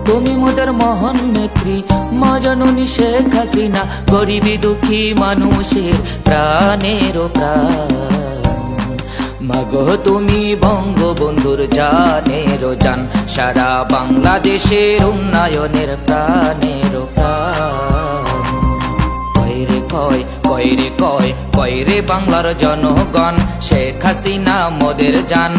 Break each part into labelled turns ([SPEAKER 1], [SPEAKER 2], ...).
[SPEAKER 1] তুমি মোদের মহান নেত্রী মা জননী শেখ হাসিনা, গরিবী দুঃখী মানুষের প্রাণের প্রাণ। মাগো তুমি বঙ্গবন্ধুর জানের জান, সারা বাংলাদেশের উন্নয়নের প্রাণের প্রাণ। কয় রে বাংলার জনগণ, শেখ হাসিনা মোদের জান,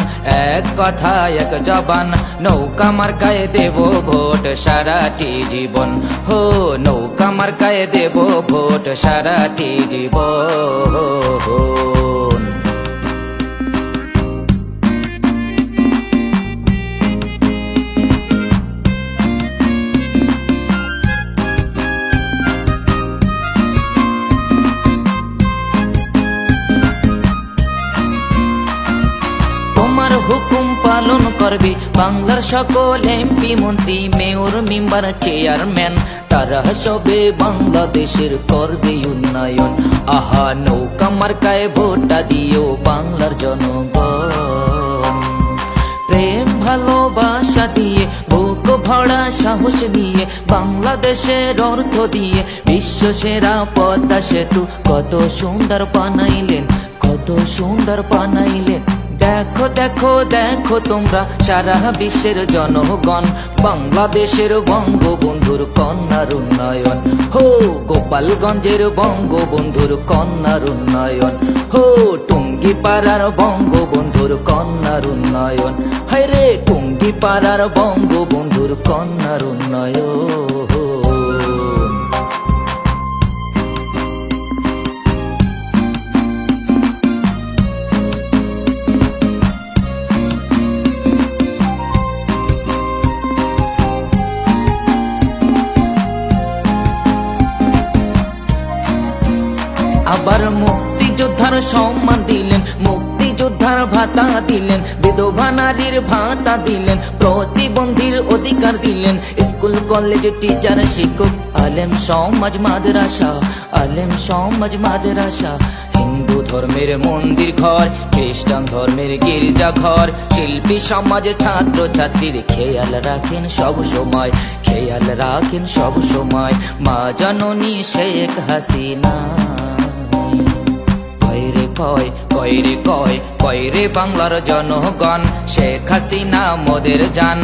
[SPEAKER 1] এক কথা এক জবান, নৌকা মার্কায় দেব ভোট সারাটি জীবন। হো নৌকা মার্কায় দেব ভোট সারাটি জীবন। হুকুম পালন করবে বাংলার সকল এমপি মন্ত্রী, মেয়র মেম্বার চেয়ারম্যান, তারা সবে বাংলাদেশের করবে উন্নয়ন। আহা নৌকা মার্কায় ভোটটা দিও বাংলার জনগণ। প্রেম ভালোবাসা দিয়ে, বুক ভরা সাহস দিয়ে, বাংলাদেশের অর্থ দিয়ে, বিশ্ব সেরা পদ্মা সেতু কত সুন্দর বানাইলেন, কত সুন্দর বানাইলেন। দেখো দেখো দেখো তোমরা সারা বিশ্বের জনগণ, বাংলাদেশের বঙ্গবন্ধুর কন্যার উন্নয়ন। হো গোপালগঞ্জের বঙ্গবন্ধুর কন্যার উন্নয়ন, হো টুঙ্গিপাড়ার বঙ্গবন্ধুর কন্যার উন্নয়ন, হায়রে টুঙ্গিপাড়ার বঙ্গবন্ধুর কন্যার উন্নয়ন। আবার মুক্তিযোদ্ধার সম্মান দিলেন, মুক্তিযোদ্ধার ভাতা দিলেন, বিধবা নারীর ভাতা দিলেন, প্রতিবন্ধীর অধিকার দিলেন, স্কুল কলেজ টিচার শিক্ষক, আলেম সমাজ মাদ্রাসা, আলেম সমাজ মাদ্রাসা। হিন্দু ধর্মের মন্দির ঘর, খ্রিস্টান ধর্মের গির্জা ঘর, শিল্পী সমাজ ছাত্র ছাত্রীর খেয়াল রাখেন সব সময়, খেয়াল রাখেন সব সময় মা জননী শেখ হাসিনা। কয় রে বাংলার জনগণ, শেখ হাসিনা মোদের জান,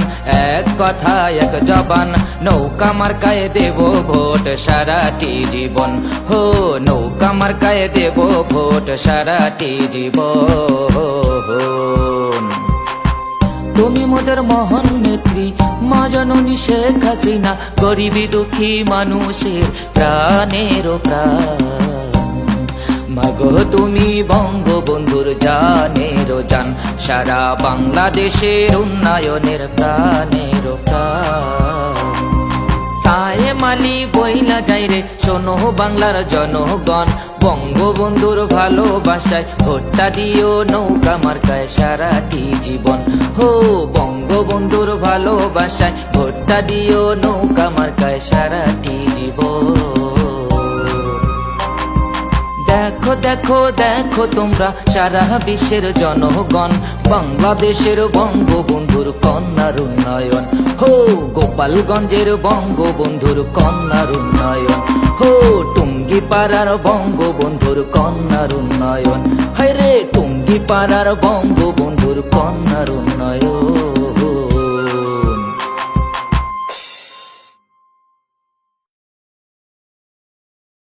[SPEAKER 1] এক কথা এক জবান, নৌকা মার্কায় দেব ভোট সারাটি জীবন। হো নৌকা মার্কায় দেব ভোট সারাটি জীবন। তুমি মোদের মহান নেত্রী মা জননী শেখ হাসিনা, গরিবী দুঃখী মানুষের প্রাণের প্রাণ। মাগো তুমি বঙ্গবন্ধুর জানের জান, সারা বাংলাদেশের উন্নয়নের প্রাণের প্রাণ। সায়ে মালি বইলা যাই রে শোনো বাংলার জনগণ, বঙ্গবন্ধুর ভালোবাসায় ভোটটা দিও নৌকা মার্কায় সারাটি জীবন। হো বঙ্গবন্ধুর ভালোবাসায় ভোটটা দিও নৌকা মার্কায় সারাটি জীবন। দেখো দেখো দেখো তোমরা সারা বিশ্বের জনগণ, বাংলাদেশের বঙ্গবন্ধুর কন্যার উন্নয়ন। হো গোপালগঞ্জের বঙ্গবন্ধুর কন্যার উন্নয়ন, হো টুঙ্গিপাড়ার বঙ্গবন্ধুর কন্যার উন্নয়ন, হায়রে টুঙ্গিপাড়ার বঙ্গবন্ধুর কন্যার উন্নয়ন।